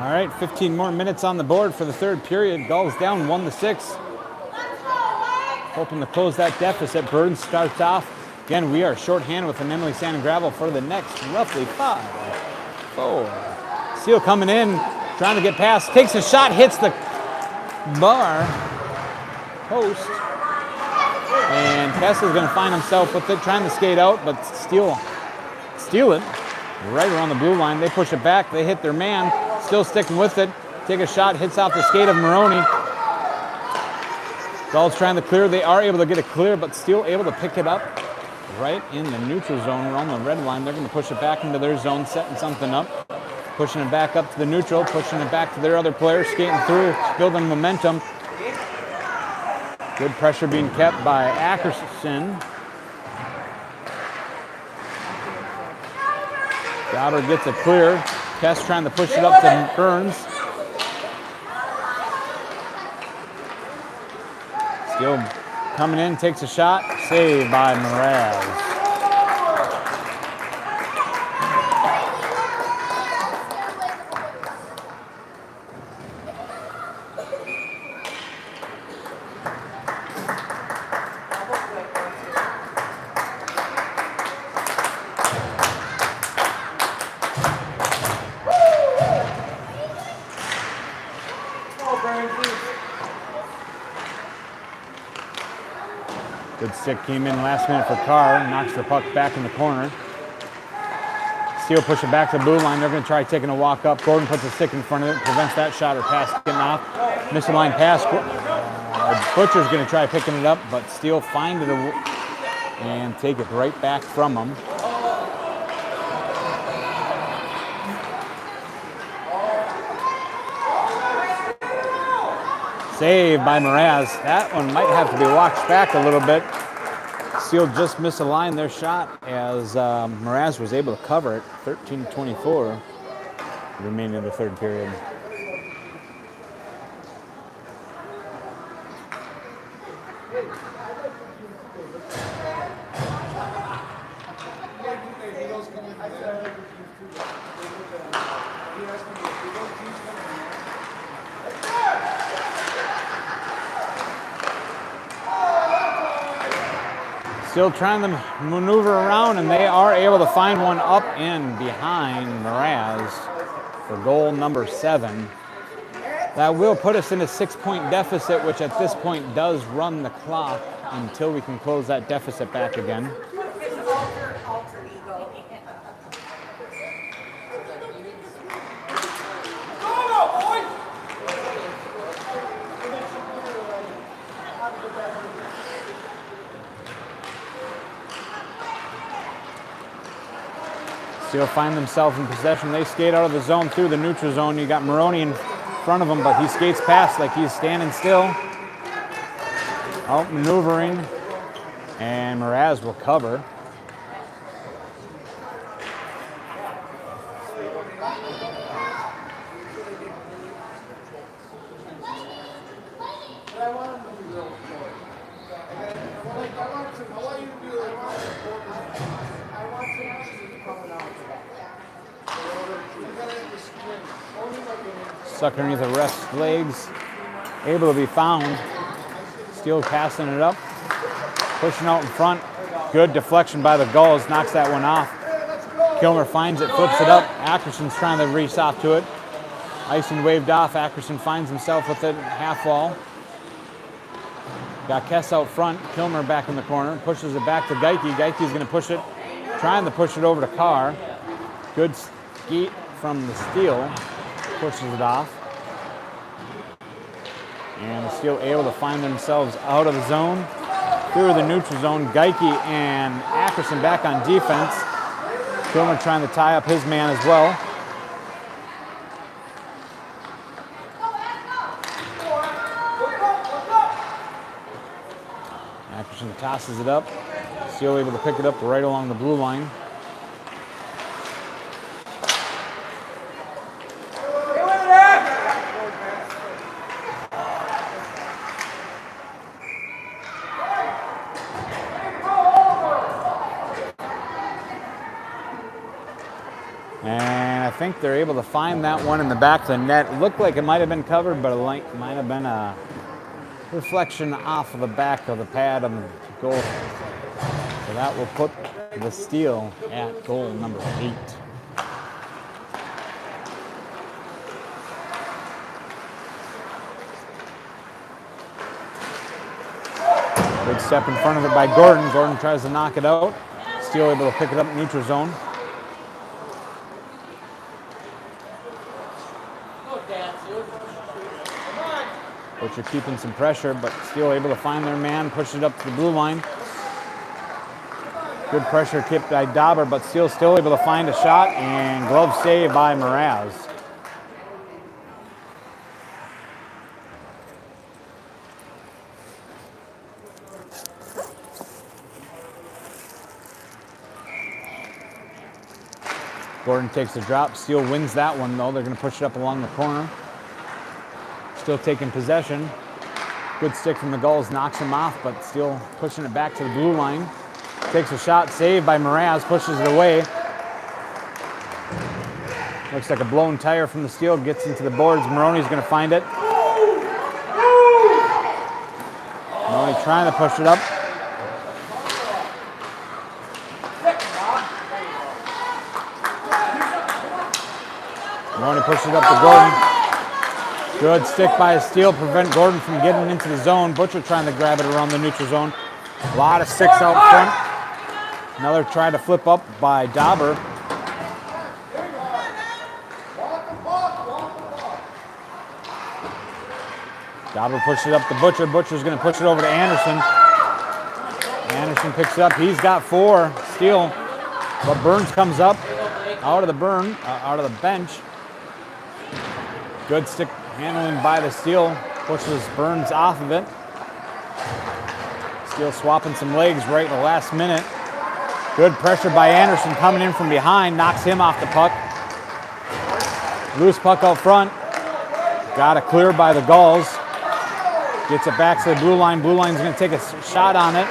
All right, 15 more minutes on the board for the third period. Gulls down 1-6. Hoping to close that deficit. Burns starts off. Again, we are shorthanded with an Emily Sand and Gravel for the next roughly 5, 4. Steele coming in, trying to get past. Takes a shot, hits the bar post. And Kessler's going to find himself with it, trying to skate out, but steal it right around the blue line. They push it back. They hit their man. Still sticking with it. Take a shot, hits off the skate of Maroney. Gulls trying to clear. They are able to get it clear, but still able to pick it up right in the neutral zone around the red line. They're going to push it back into their zone, setting something up. Pushing it back up to the neutral, pushing it back to their other players, skating through, building momentum. Good pressure being kept by Ackerson. Goddard gets it clear. Kess trying to push it up to Burns. Steele coming in, takes a shot. Saved by Mraz. Good stick came in last minute for Carr, knocks the puck back in the corner. Steele push it back to the blue line. They're going to try taking a walk up. Gordon puts a stick in front of it, prevents that shot or pass getting off. Missing line pass. Butcher's going to try picking it up, but Steele find it and take it right back from him. save by Mraz. That one might have to be watched back a little bit. Steele just misaligned their shot as Mraz was able to cover it. 13-24 remaining in the third period. Still trying to maneuver around, and they are able to find one up and behind Mraz for goal number 7. That will put us in a 6-point deficit, which at this point does run the clock until we can close that deficit back again. Still find themselves in possession. They skate out of the zone through the neutral zone. You got Maroney in front of him, but he skates past like he's standing still. Out maneuvering, and Mraz will cover. Stuck underneath the ref's legs, able to be found. Steele passing it up, pushing out in front. Good deflection by the Gulls, knocks that one off. Kilmer finds it, flips it up. Ackerson's trying to race off to it. Icing waved off. Ackerson finds himself with it, half wall. Got Kess out front. Kilmer back in the corner, pushes it back to Geike. Geike's going to push it, trying to push it over to Carr. Good skate from the Steele. Pushes it off. And Steele able to find themselves out of the zone, through the neutral zone. Geike and Ackerson back on defense. Kilmer trying to tie up his man as well. Ackerson tosses it up. Steele able to pick it up right along the blue line. And I think they're able to find that one in the back of the net. It looked like it might have been covered, but it might have been a reflection off of the back of the pad on the goal. So that will put the Steele at goal number 8. Good step in front of it by Gordon. Gordon tries to knock it out. Steele able to pick it up in neutral zone. Butcher keeping some pressure, but still able to find their man, push it up to the blue line. Good pressure kept by Dauber, but still able to find a shot, and glove save by Mraz. Gordon takes the drop. Steele wins that one, though. They're going to push it up along the corner. Still taking possession. Good stick from the Gulls, knocks him off, but still pushing it back to the blue line. Takes a shot, saved by Mraz, pushes it away. Looks like a blown tire from the Steele, gets into the boards. Maroney's going to find it. Maroney trying to push it up. Maroney pushes it up to Gordon. Good stick by Steele, prevent Gordon from getting into the zone. Butcher trying to grab it around the neutral zone. A lot of sticks out front. Another try to flip up by Dauber. Dauber pushes it up to Butcher. Butcher's going to push it over to Anderson. Anderson picks it up. He's got 4. Steele, but Burns comes up out of the bench. Good stick handling by the Steele. Pushes Burns off of it. Steele swapping some legs right in the last minute. Good pressure by Anderson coming in from behind. Knocks him off the puck. Loose puck out front. Got it cleared by the Gulls. Gets it back to the blue line. Blue line's going to take a shot on it.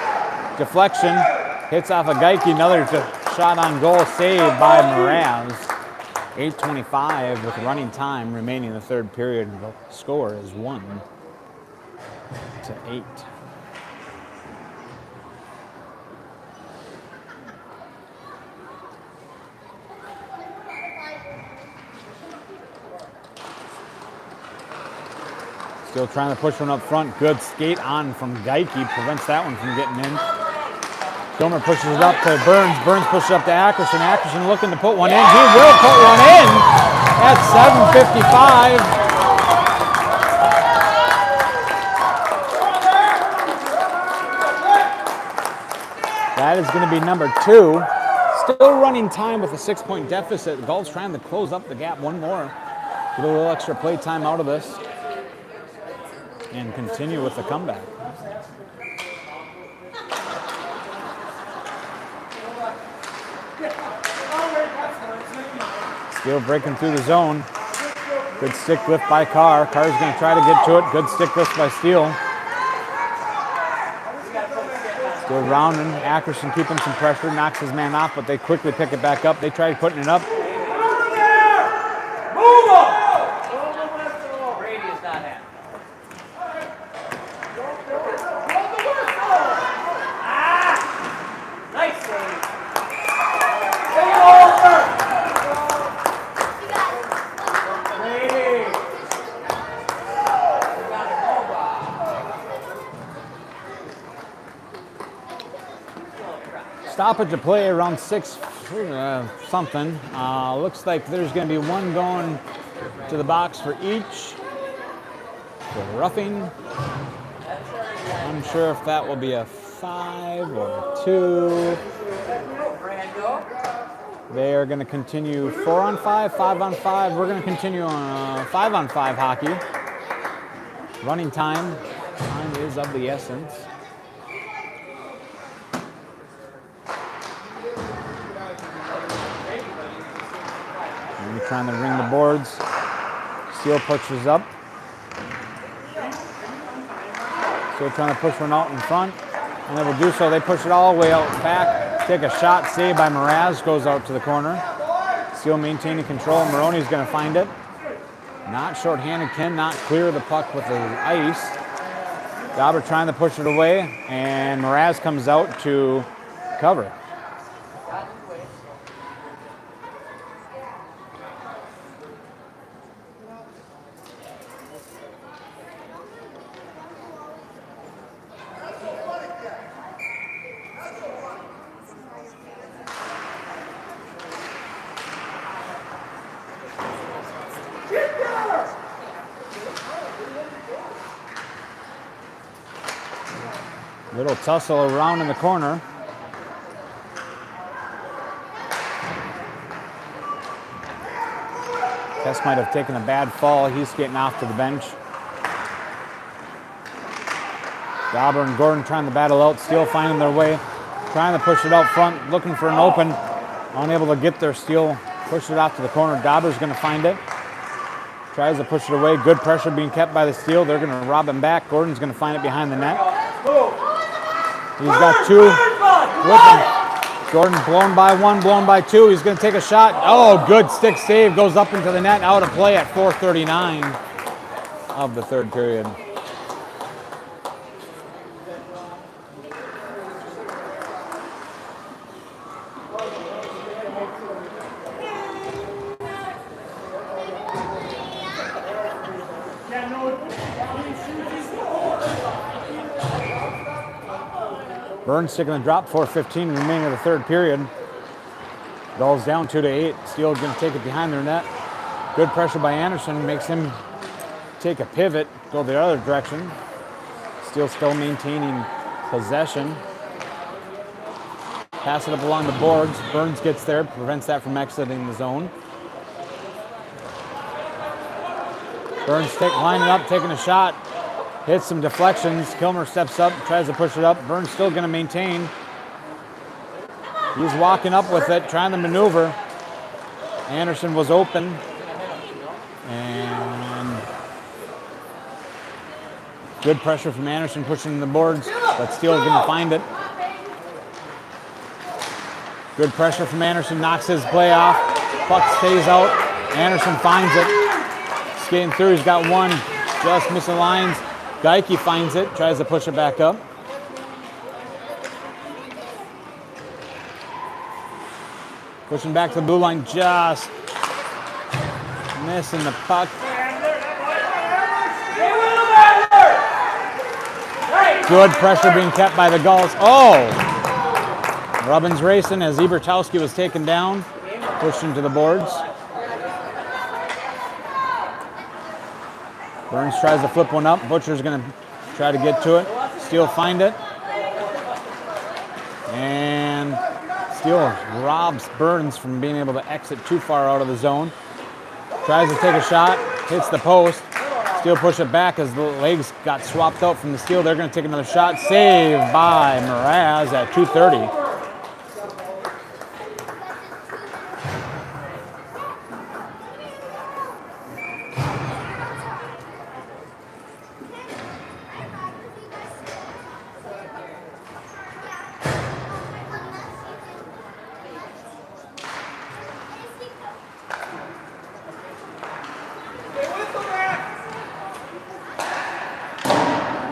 Deflection. Hits off a Geike. Another shot on goal. Saved by Mraz. 8:25 with running time remaining in the third period. The score is 1-8. Still trying to push one up front. Good skate on from Geike. Prevents that one from getting in. Kilmer pushes it up to Burns. Burns pushes it up to Ackerson. Ackerson looking to put one in. He will put one in at 7:55. That is going to be number 2. Still running time with a 6-point deficit. The Gulls trying to close up the gap one more. Get a little extra play time out of this. And continue with the comeback. Steele breaking through the zone. Good stick lift by Carr. Carr's going to try to get to it. Good stick lift by Steele. Still rounding. Ackerson keeping some pressure. Knocks his man off, but they quickly pick it back up. They try putting it up. Stoppage of play around 6 something. Looks like there's going to be one going to the box for each. For roughing. Unsure if that will be a 5 or a 2. They are going to continue 4-on-5, 5-on-5. We're going to continue on 5-on-5 hockey. Running time. Time is of the essence. Trying to ring the boards. Steele pushes up. Still trying to push one out in front. And they will do so. They push it all the way out back. Take a shot. Saved by Mraz. Goes out to the corner. Steele maintaining control. Maroney's going to find it. Not shorthanded. Cannot clear the puck with the ice. Dauber trying to push it away. And Mraz comes out to cover. Little tussle around in the corner. Tess might have taken a bad fall. He's getting off to the bench. Dauber and Gordon trying to battle out. Steele finding their way. Trying to push it out front. Looking for an open. Unable to get there. Steele pushed it out to the corner. Dauber's going to find it. Tries to push it away. Good pressure being kept by the Steele. They're going to rob him back. Gordon's going to find it behind the net. He's got 2 with him. Gordon blown by 1, blown by 2. He's going to take a shot. Oh, good stick save. Goes up into the net. Out of play at 4:39 of the third period. Burns taking the drop, 4:15 remaining of the third period. Gulls down 2-8. Steele going to take it behind their net. Good pressure by Anderson makes him take a pivot, go the other direction. Steele still maintaining possession. Pass it up along the boards. Burns gets there, prevents that from exiting the zone. Burns lining up, taking a shot. Hits some deflections. Kilmer steps up, tries to push it up. Burns still going to maintain. He's walking up with it, trying to maneuver. Anderson was open. And good pressure from Anderson pushing the boards, but Steele going to find it. Good pressure from Anderson, knocks his play off. Puck stays out. Anderson finds it. Skating through, he's got one. Just missing lines. Geike finds it, tries to push it back up. Pushing back to the blue line, just missing the puck. Good pressure being kept by the Gulls. Oh! Robbins racing as Ebertowski was taken down, pushed into the boards. Burns tries to flip one up. Butcher's going to try to get to it. Steele find it. And Steele robs Burns from being able to exit too far out of the zone. Tries to take a shot, hits the post. Steele push it back as the legs got swapped out from the Steele. They're going to take another shot. Saved by Mraz at 2:30.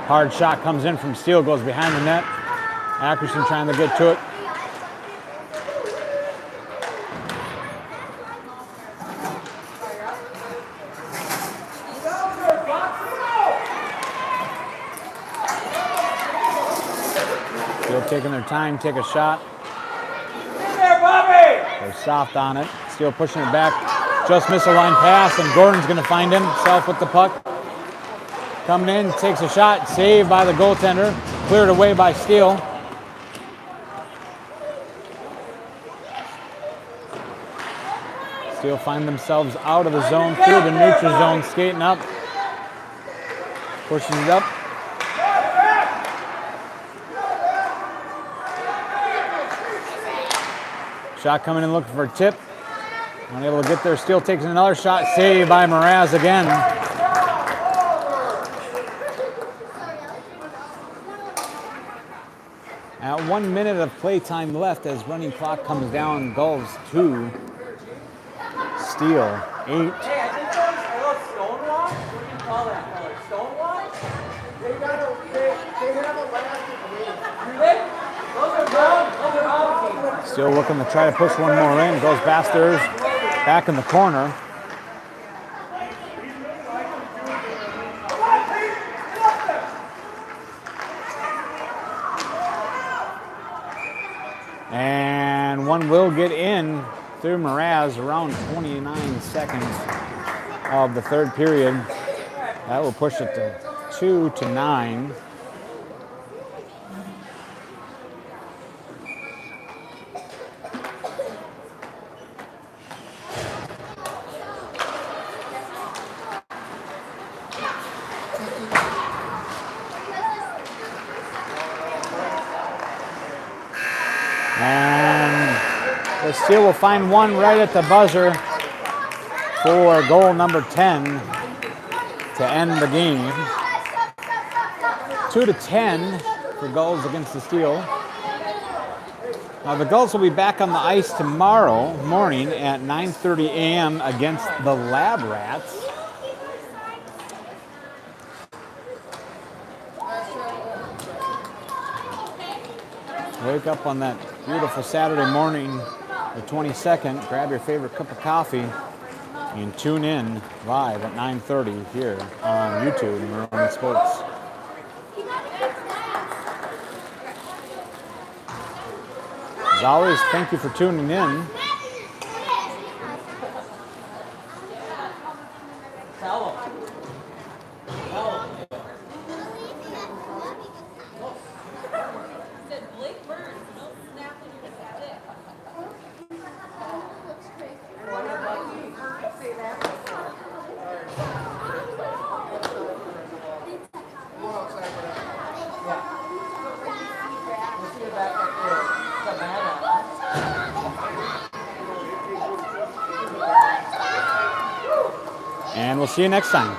Hard shot comes in from Steele, goes behind the net. Ackerson trying to get to it. Steele taking their time, take a shot. They're soft on it. Steele pushing it back. Just missed a line pass, and Gordon's going to find himself with the puck. Coming in, takes a shot, saved by the goaltender, cleared away by Steele. Steele find themselves out of the zone, through the neutral zone, skating up. Pushing it up. Shot coming in, looking for a tip. Unable to get there, Steele takes another shot, saved by Mraz again. At 1 minute of playtime left as running clock comes down, Gulls 2, Steele 8. Hey, I think that was a little stonewall. What do you call that color? Stonewall? They have a last. Those are brown. Steele looking to try to push one more in. Goes Basters back in the corner. And one will get in through Mraz around 29 seconds of the third period. That will push it to 2-9. And the Steele will find one right at the buzzer for goal number 10 to end the game. 2-10 for Gulls against the Steele. Now the Gulls will be back on the ice tomorrow morning at 9:30 a.m. against the Lab Rats. Wake up on that beautiful Saturday morning, the 22nd, grab your favorite cup of coffee, and tune in live at 9:30 here on YouTube and Maroon Sports. As always, thank you for tuning in. And we'll see you next time.